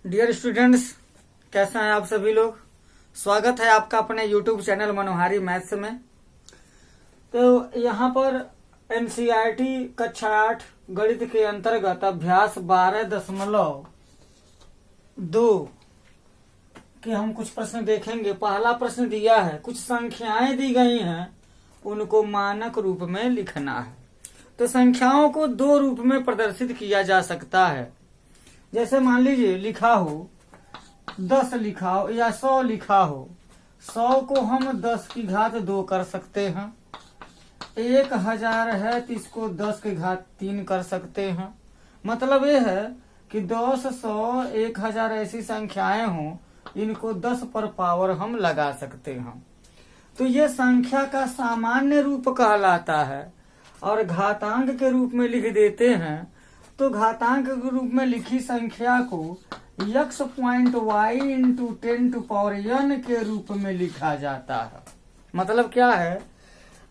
Dear students, कैसे हैं आप सभी लोग। स्वागत है आपका अपने यूट्यूब चैनल मनोहारी मैथ्स में। तो यहाँ पर एनसीईआरटी कक्षा 8 गणित के अंतर्गत अभ्यास 12.2 के हम कुछ प्रश्न देखेंगे। पहला प्रश्न दिया है, कुछ संख्याएं दी गई हैं, उनको मानक रूप में लिखना है। तो संख्याओं को दो रूप में प्रदर्शित किया जा सकता है। जैसे मान लीजिए लिखा हो 10 लिखा हो या 100 लिखा हो। 100 को हम 10 की घात 2 कर सकते हैं। 1000 है तो इसको 10 की घात 3 कर सकते हैं। मतलब ये है कि 10, 100, 1000 ऐसी संख्याएं हों, इनको 10 पर पावर हम लगा सकते हैं। तो ये संख्या का सामान्य रूप कहलाता है। और घातांक के रूप में लिख देते हैं तो घातांक के रूप में लिखी संख्या को x point y into 10 to power n के रूप में लिखा जाता है। मतलब क्या है,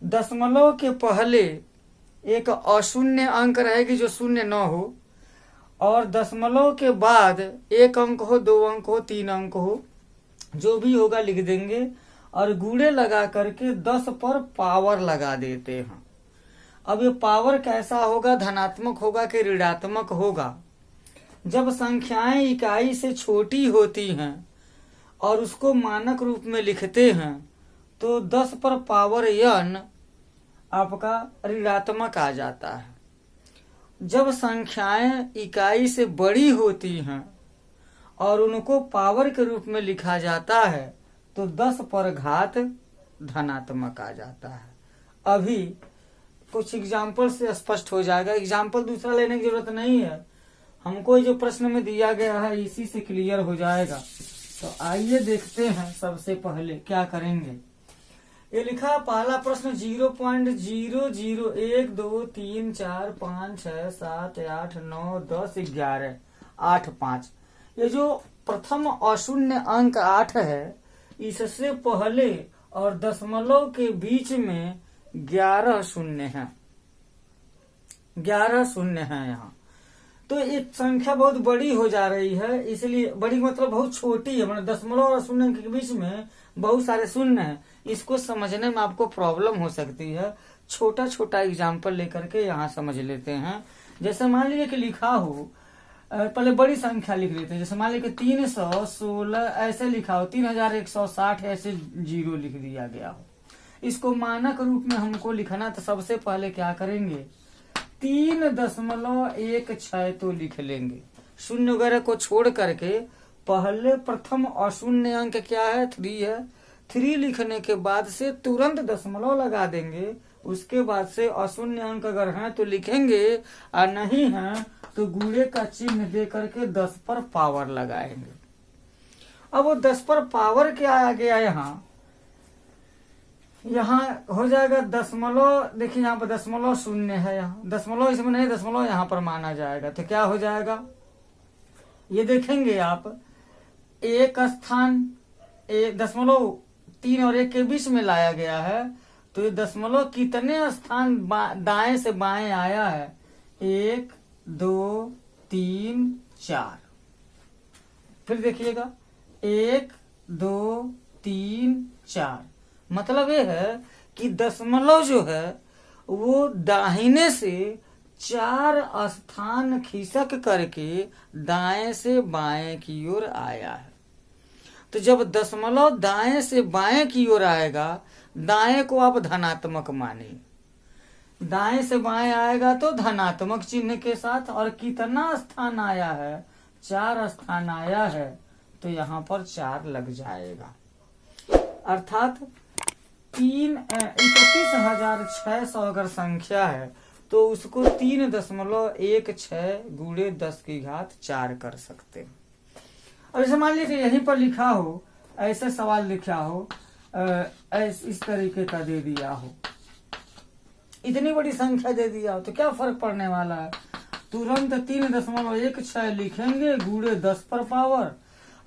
दशमलव के पहले एक अशून्य अंक रहेगी जो शून्य न हो, और दशमलव के बाद एक अंक हो, 2 अंक हो, 3 अंक हो, जो भी होगा लिख देंगे और गुणे लगा करके 10 पर पावर लगा देते हैं। अब ये पावर कैसा होगा, धनात्मक होगा कि ऋणात्मक होगा। जब संख्याएं इकाई से छोटी होती हैं और उसको मानक रूप में लिखते हैं तो 10 पर पावर n आपका ऋणात्मक आ जाता है। जब संख्याएं इकाई से बड़ी होती हैं और उनको पावर के रूप में लिखा जाता है तो 10 पर घात धनात्मक आ जाता है। अभी कुछ एग्जाम्पल से स्पष्ट हो जाएगा। एग्जाम्पल दूसरा लेने की जरूरत नहीं है, हमको जो प्रश्न में दिया गया है इसी से क्लियर हो जाएगा। तो आइए देखते हैं। सबसे पहले क्या करेंगे, ये लिखा पहला प्रश्न 0.001 2 3 4 5 6 7 8 9 10 11 8 5। ये जो प्रथम अशून्य अंक 8 है, इससे पहले और दशमलव के बीच में 11 शून्य है। 11 शून्य है यहाँ। तो ये संख्या बहुत बड़ी हो जा रही है, इसलिए बड़ी मतलब बहुत छोटी है। मतलब दशमलव और शून्य के बीच में बहुत सारे शून्य हैं। इसको समझने में आपको प्रॉब्लम हो सकती है। छोटा छोटा एग्जाम्पल लेकर के यहाँ समझ लेते हैं। जैसे मान लीजिए कि लिखा हो, पहले बड़ी संख्या लिख लेते हैं। जैसे मान लीजिए कि 316 ऐसे लिखा हो, 3160 ऐसे 0 लिख दिया गया हो। इसको मानक रूप में हमको लिखना, तो सबसे पहले क्या करेंगे, 3.16 तो लिख लेंगे। शून्य वगैरह को छोड़ करके पहले प्रथम अशून्य अंक क्या है, 3 है। 3 लिखने के बाद से तुरंत दशमलव लगा देंगे। उसके बाद से अशून्य अंक अगर है तो लिखेंगे और नहीं है तो गुणे का चिन्ह दे करके 10 पर पावर लगाएंगे। अब वो 10 पर पावर क्या आ गया, यहाँ हो जाएगा दशमलव। देखिए यहाँ पर दशमलव शून्य है, यहाँ दशमलव इसमें नहीं, दशमलव यहाँ पर माना जाएगा। तो क्या हो जाएगा, ये देखेंगे आप, एक स्थान दशमलव 3 और 1 के बीच में लाया गया है। तो ये दशमलव कितने स्थान दाएं से बाएं आया है, 1 2 3 4। फिर देखिएगा 1 2 3 4। मतलब ये है कि दशमलव जो है वो दाहिने से 4 स्थान खिसक करके दाएं से बाएं की ओर आया है। तो जब दशमलव दाएं से बाएं की ओर आएगा, दाएं को आप धनात्मक मानिए, दाएं से बाएं आएगा तो धनात्मक चिन्ह के साथ। और कितना स्थान आया है, 4 स्थान आया है, तो यहाँ पर 4 लग जाएगा। अर्थात 31,600 अगर संख्या है तो उसको 3.16 गुणे 10 की घात 4 कर सकते हैं। और जैसे मान लीजिए यहीं पर लिखा हो, ऐसे सवाल लिखा हो, इस तरीके का दे दिया हो, इतनी बड़ी संख्या दे दिया हो, तो क्या फर्क पड़ने वाला है, तुरंत 3.16 लिखेंगे गुणे 10 पर पावर।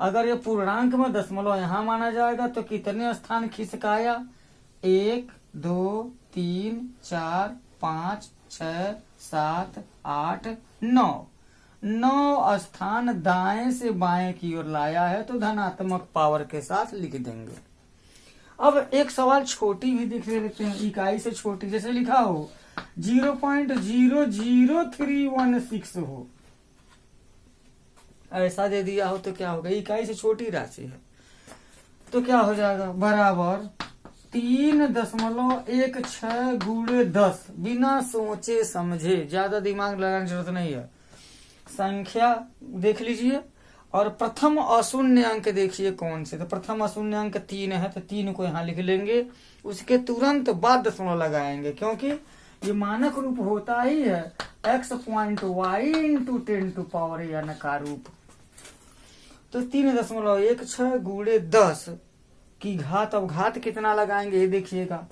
अगर ये पूर्णांक में दशमलव यहाँ माना जाएगा तो कितने स्थान खिसकाया, 1 2 3 4 5 6 7 8 9। 9 स्थान दाएं से बाएं की ओर लाया है तो धनात्मक पावर के साथ लिख देंगे। अब एक सवाल छोटी भी दिख लेते हैं, इकाई से छोटी, जैसे लिखा हो 0.00316 हो, ऐसा दे दिया हो तो क्या होगा, इकाई से छोटी राशि है तो क्या हो जाएगा, बराबर 3.16 गुणे 10। बिना सोचे समझे, ज्यादा दिमाग लगाने की जरूरत नहीं है, संख्या देख लीजिए और प्रथम अशून्य अंक देखिए कौन से, तो प्रथम अशून्य अंक 3 है तो 3 को यहाँ लिख लेंगे, उसके तुरंत बाद दशमलव लगाएंगे क्योंकि ये मानक रूप होता ही है x.y इंटू 10⁻, या नकार रूप। तो 3.16 गुणे 10 की घात, अब घात कितना लगाएंगे ये देखिएगा।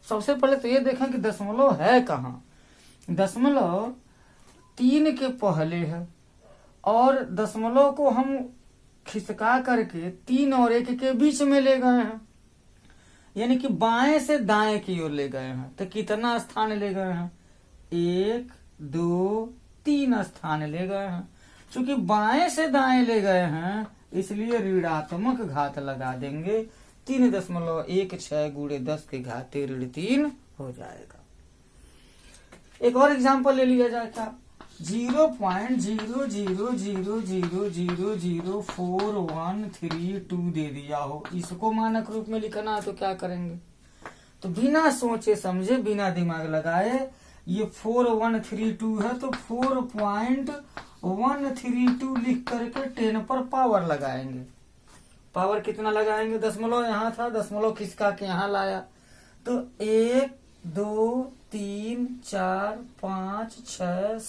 सबसे पहले तो ये देखें कि दशमलव है कहाँ, दशमलव 3 के पहले है और दशमलव को हम खिसका करके 3 और 1 के बीच में ले गए हैं, यानी कि बाएं से दाएं की ओर ले गए हैं। तो कितना स्थान ले गए हैं, 1 2 3 स्थान ले गए हैं। चूंकि बाएं से दाएं ले गए हैं इसलिए ऋणात्मक घात लगा देंगे, 3.16 गुणे 10 की घात ऋण 3 हो जाएगा। एक और एग्जांपल ले लिया जाए, क्या 0.00000413 दे दिया हो, इसको मानक रूप में लिखना है तो क्या करेंगे, तो बिना सोचे समझे बिना दिमाग लगाए, ये 4132 है तो 4.132 लिख करके 10 पर पावर लगाएंगे। पावर कितना लगाएंगे, दशमलव यहाँ था, दशमलव खिसका के यहाँ लाया तो 1 2 3 4 5 6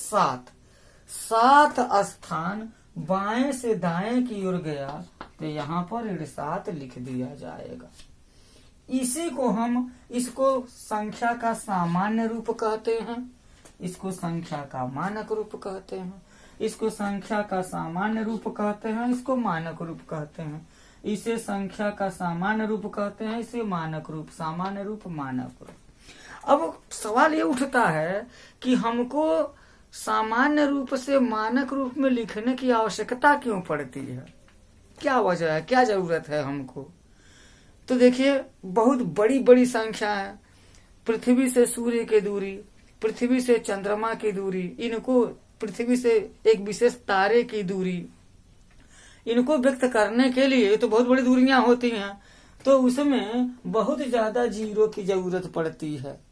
7 स्थान बाएं से दाएं की ओर गया तो यहाँ पर 7 लिख दिया जाएगा। इसी को हम, इसको संख्या का सामान्य रूप कहते हैं, इसको संख्या का मानक रूप कहते हैं, इसको संख्या का सामान्य रूप कहते हैं, इसको मानक रूप कहते हैं, इसे संख्या का सामान्य रूप कहते हैं, इसे मानक रूप, सामान्य रूप मानक रूप। अब सवाल ये उठता है कि हमको सामान्य रूप से मानक रूप में लिखने की आवश्यकता क्यों पड़ती है, क्या वजह है, क्या जरूरत है हमको। तो देखिए बहुत बड़ी बड़ी संख्या है, पृथ्वी से सूर्य की दूरी, पृथ्वी से चंद्रमा की दूरी, इनको पृथ्वी से एक विशेष तारे की दूरी, इनको व्यक्त करने के लिए तो बहुत बड़ी दूरियां होती हैं, तो उसमें बहुत ज्यादा जीरो की जरूरत पड़ती है।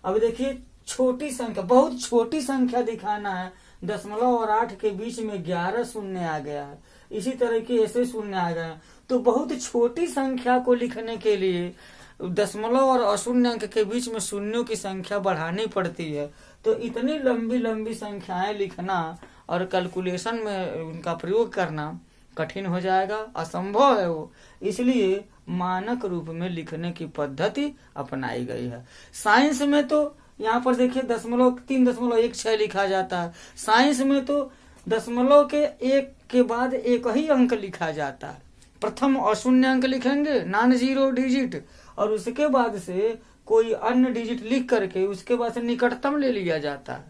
अब देखिए छोटी संख्या, बहुत छोटी संख्या दिखाना है, 0 और 8 के बीच में 11 शून्य आ गया है, इसी तरह के ऐसे शून्य आ गए, तो बहुत छोटी संख्या को लिखने के लिए 0 और अशून्य अंक के बीच में शून्यों की संख्या बढ़ानी पड़ती है। तो इतनी लंबी लंबी संख्याएं लिखना और कैलकुलेशन में उनका प्रयोग करना कठिन हो जाएगा, असंभव है वो, इसलिए मानक रूप में लिखने की पद्धति अपनाई गई है। साइंस में तो यहाँ पर देखिए 3.16 लिखा जाता है, साइंस में तो दशमलव के एक के बाद एक ही अंक लिखा जाता है, प्रथम अशून्य अंक लिखेंगे नॉन जीरो डिजिट और उसके बाद से कोई अन्य डिजिट लिख करके उसके बाद से निकटतम ले लिया जाता है।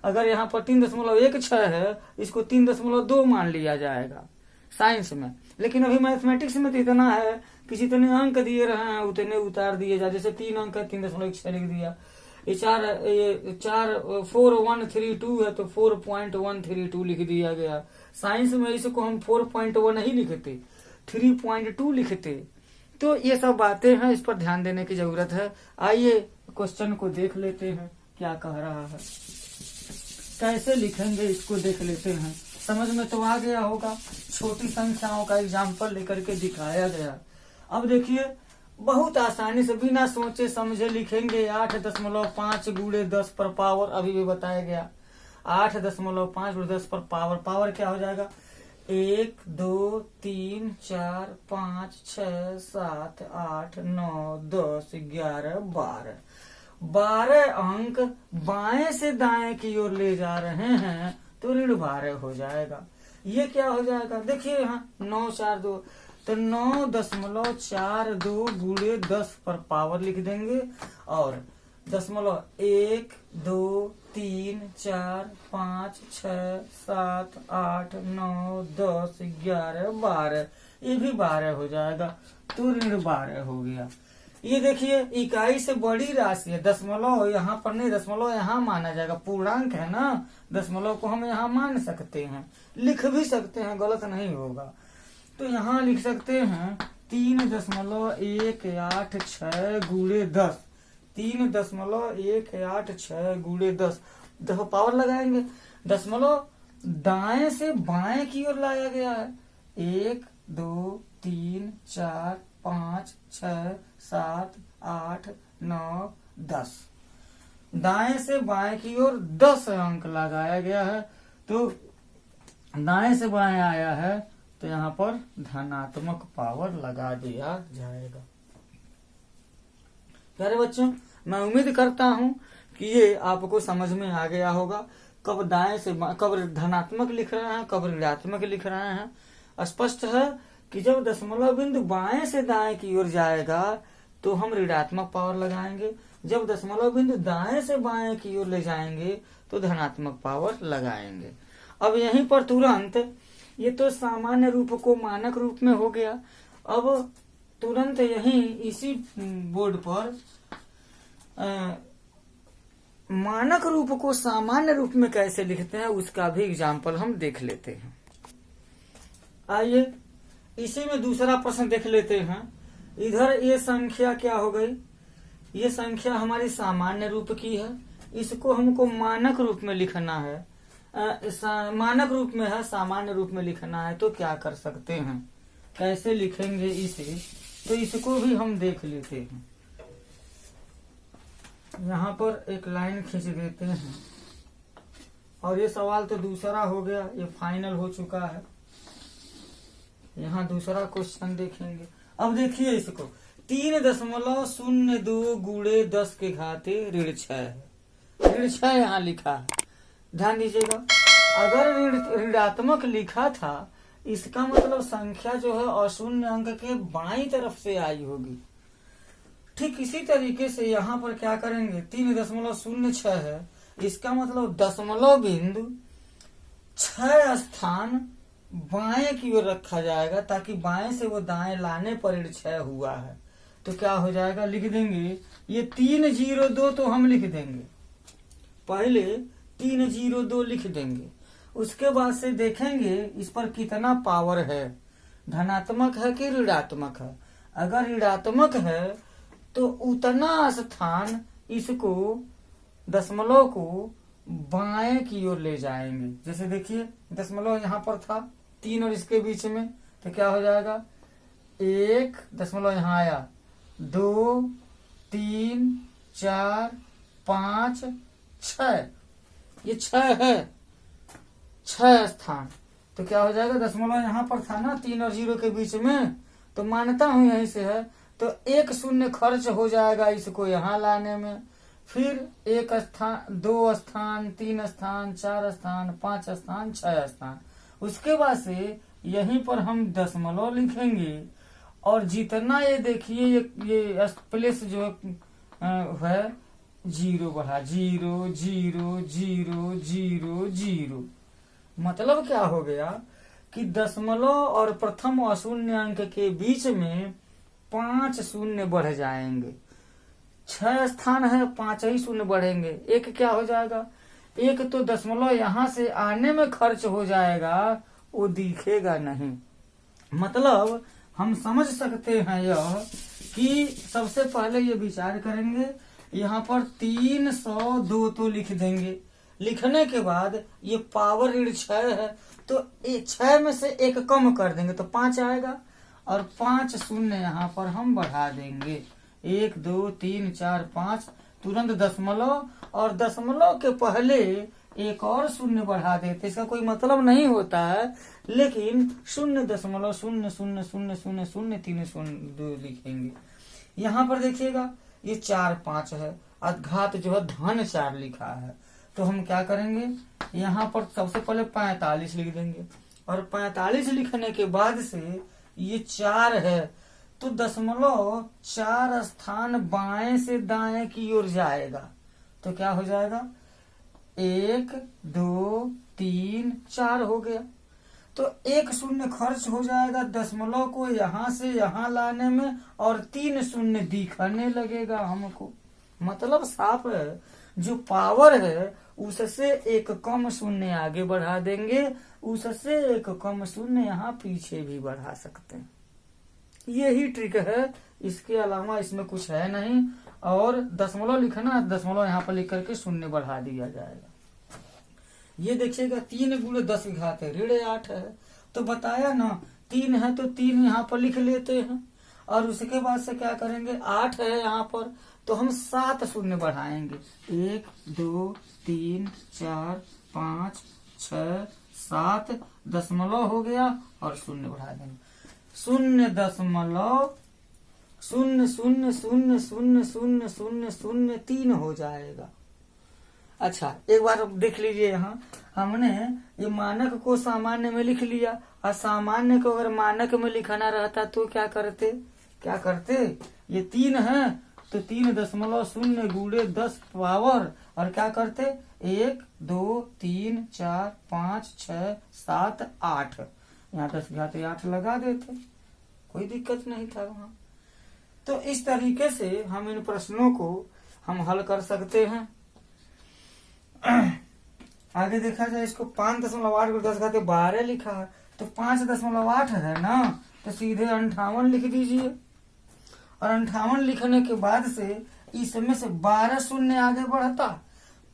अगर यहाँ पर 3.16 है, इसको 3.2 मान लिया जाएगा साइंस में, लेकिन अभी मैथमेटिक्स में तो इतना है कि जितने अंक दिए रहे हैं उतने उतार दिए जाए, जैसे 3 अंक है 3.16 लिख दिया, ये 4132 है तो 4.132 लिख दिया गया। साइंस में इसको हम 4.1 नहीं लिखते, 3.2 लिखते। तो ये सब बातें हैं, इस पर ध्यान देने की जरूरत है। आइए क्वेश्चन को देख लेते हैं क्या कह रहा है, कैसे लिखेंगे इसको देख लेते हैं। समझ में तो आ गया होगा, छोटी संख्याओं का एग्जाम्पल लेकर के दिखाया गया। अब देखिए बहुत आसानी से बिना सोचे समझे लिखेंगे। 8.5 गुणे 10 पर पावर, अभी भी बताया गया 8.5 गुणे 10 पर पावर, पावर क्या हो जाएगा 1 2 3 4 5 6 7 8 9 10 11 12 अंक बाएं से दाएं की ओर ले जा रहे हैं तो ऋण 12 हो जाएगा। ये क्या हो जाएगा, देखिए यहाँ 942 तो 9.42 गुणे 10 पर पावर लिख देंगे और दशमलव 1 2 3 4 5 6 7 8 9 10 11 12, ये भी 12 हो जाएगा, तो ऋण 12 हो गया। ये देखिए इकाई से बड़ी राशि है, दशमलव यहाँ पर नहीं, दशमलव यहाँ माना जाएगा, पूर्णांक है ना, दशमलव को हम यहाँ मान सकते हैं, लिख भी सकते हैं, गलत नहीं होगा। तो यहाँ लिख सकते हैं 3.186 गुणे 10, 3.186 गुणे 10, देखो पावर लगाएंगे, दशमलव दाएं से बाएं की ओर लाया गया है, 1 2 3 4 5 6 7 8 9 10, दाएं से बाएं की ओर 10 अंक लगाया गया है, तो दाएं से बाएं आया है तो यहाँ पर धनात्मक पावर लगा दिया जाएगा। प्यारे बच्चों, मैं उम्मीद करता हूँ कि ये आपको समझ में आ गया होगा, कब दाएं से कब धनात्मक लिख रहे हैं, कब ऋणात्मक लिख रहे हैं। स्पष्ट है कि जब दशमलव बिंदु बाएं से दाएं की ओर जाएगा तो हम ऋणात्मक पावर लगाएंगे, जब दशमलव बिंदु दाएं से बाएं की ओर ले जाएंगे तो धनात्मक पावर लगाएंगे। अब यहीं पर तुरंत, ये तो सामान्य रूप को मानक रूप में हो गया, अब तुरंत यहीं इसी बोर्ड पर मानक रूप को सामान्य रूप में कैसे लिखते हैं उसका भी एग्जाम्पल हम देख लेते हैं। आइए इसी में दूसरा प्रश्न देख लेते हैं। इधर ये संख्या क्या हो गई, ये संख्या हमारी सामान्य रूप की है, इसको हमको मानक रूप में लिखना है, मानक रूप में है, सामान्य रूप में लिखना है, तो क्या कर सकते हैं, कैसे लिखेंगे इसे, तो इसको भी हम देख लेते हैं। यहाँ पर एक लाइन खींच देते हैं, और ये सवाल तो दूसरा हो गया, ये फाइनल हो चुका है। यहाँ दूसरा क्वेश्चन देखेंगे। अब देखिए इसको, 3.02 गुणे 10 के घाते ऋण 6 है, ऋण 6 यहाँ लिखा है, ध्यान दीजिएगा। अगर ऋणात्मक लिखा था इसका मतलब संख्या जो है अशून्य अंक के बाईं तरफ से आई होगी। ठीक इसी तरीके से यहाँ पर क्या करेंगे, 3.06 है, इसका मतलब दशमलव बिंदु 6 स्थान बाएं की ओर रखा जाएगा, ताकि बाएं से वो दाएं लाने पर ऋण 6 हुआ है। तो क्या हो जाएगा, लिख देंगे, ये 302 तो हम लिख देंगे, पहले 302 लिख देंगे, उसके बाद से देखेंगे इस पर कितना पावर है, धनात्मक है कि ऋणात्मक है। अगर ऋणात्मक है तो उतना स्थान इसको दशमलव को बाएं की ओर ले जाएंगे। जैसे देखिए दशमलव यहाँ पर था 3 और इसके बीच में, तो क्या हो जाएगा, 1 दशमलव यहाँ आया, 2 3 4 5 6, ये 6 है, 6 स्थान, तो क्या हो जाएगा, दशमलव यहाँ पर था ना 3 और 0 के बीच में, तो मानता हूं यहीं से है, तो 1 शून्य खर्च हो जाएगा इसको यहाँ लाने में, फिर 1 स्थान, 2 स्थान, 3 स्थान, 4 स्थान, 5 स्थान, 6 स्थान, उसके बाद से यहीं पर हम दशमलव लिखेंगे, और जितना ये देखिए ये प्लेस जो है 0 बढ़ा, 0 0 0 0 0, मतलब क्या हो गया कि दशमलव और प्रथम अशून्य अंक के बीच में 5 शून्य बढ़ जाएंगे। 6 स्थान है, 5 ही शून्य बढ़ेंगे, एक क्या हो जाएगा, एक तो दशमलव यहाँ से आने में खर्च हो जाएगा, वो दिखेगा नहीं। मतलब हम समझ सकते हैं यह कि सबसे पहले ये विचार करेंगे, यहाँ पर 302 तो लिख देंगे, लिखने के बाद ये पावर ऋण 6 है, तो 6 में से 1 कम कर देंगे तो 5 आएगा, और 5 शून्य यहाँ पर हम बढ़ा देंगे, 1 2 3 4 5, तुरंत दशमलव, और दशमलव के पहले एक और शून्य बढ़ा देते, इसका कोई मतलब नहीं होता है, लेकिन 0.0000000302 लिखेंगे। यहाँ पर देखिएगा ये 4 5 है, घात जो है धन 4 लिखा है, तो हम क्या करेंगे, यहाँ पर सबसे पहले 45 लिख देंगे, और 45 लिखने के बाद से ये 4 है, तो 0.4 स्थान बाएं से दाएं की ओर जाएगा। तो क्या हो जाएगा, 1 2 3 4 हो गया। तो 1 शून्य खर्च हो जाएगा दशमलव को यहाँ से यहाँ लाने में, और 3 शून्य दिखने लगेगा हमको। मतलब साफ है, जो पावर है उससे एक कम शून्य आगे बढ़ा देंगे, उससे एक कम शून्य यहाँ पीछे भी बढ़ा सकते हैं। यही ट्रिक है, इसके अलावा इसमें कुछ है नहीं। और दशमलव लिखना, दशमलव यहाँ पर लिख करके शून्य बढ़ा दिया जाएगा। ये देखिएगा 3 गुणे 10 की घात है, ऋण 8 है। तो बताया ना 3 है तो 3 यहाँ पर लिख लेते हैं, और उसके बाद से क्या करेंगे, 8 है यहाँ पर तो हम 7 शून्य बढ़ाएंगे। 1 2 3 4 5 6 7 दशमलव हो गया और शून्य बढ़ा देंगे। 0.00000003 हो जाएगा। अच्छा, एक बार देख लीजिए, यहाँ हमने ये मानक को सामान्य में लिख लिया, और सामान्य को अगर मानक में लिखाना रहता तो क्या करते, ये 3 है तो 3.0 गुणे 10 पावर, और क्या करते 1 2 3 4 5 6 7 8, यहाँ 10 घात 8 लगा देते, कोई दिक्कत नहीं था वहां। तो इस तरीके से हम इन प्रश्नों को हम हल कर सकते हैं। आगे देखा जाए, इसको 5.8 को 10 घाते 12 लिखा है, तो 5.8 है ना, तो सीधे 58 लिख दीजिए। और 58 लिखने के बाद से इसमें से 12 शून्य आगे बढ़ता,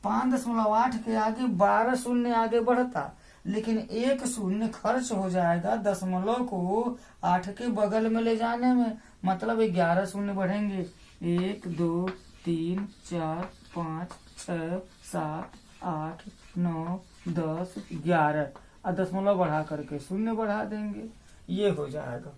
5.8 के आगे 12 शून्य आगे बढ़ता, लेकिन 1 शून्य खर्च हो जाएगा दशमलव को 8 के बगल में ले जाने में, मतलब 11 शून्य बढ़ेंगे। 1 2 3 4 5 6 7 8 9 10 11, और दशमलव बढ़ा करके शून्य बढ़ा देंगे, ये हो जाएगा।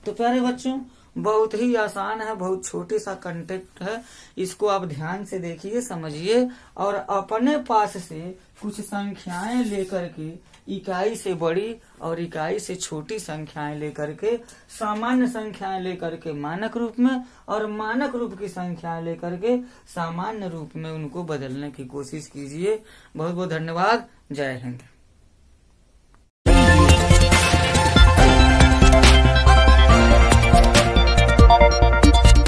तो प्यारे बच्चों, बहुत ही आसान है, बहुत छोटी सा कंटेंट है, इसको आप ध्यान से देखिए, समझिए, और अपने पास से कुछ संख्याएं लेकर के, इकाई से बड़ी और इकाई से छोटी संख्याएं लेकर के, सामान्य संख्याएं लेकर के मानक रूप में, और मानक रूप की संख्याएं लेकर के सामान्य रूप में उनको बदलने की कोशिश कीजिए। बहुत बहुत धन्यवाद। जय हिंद।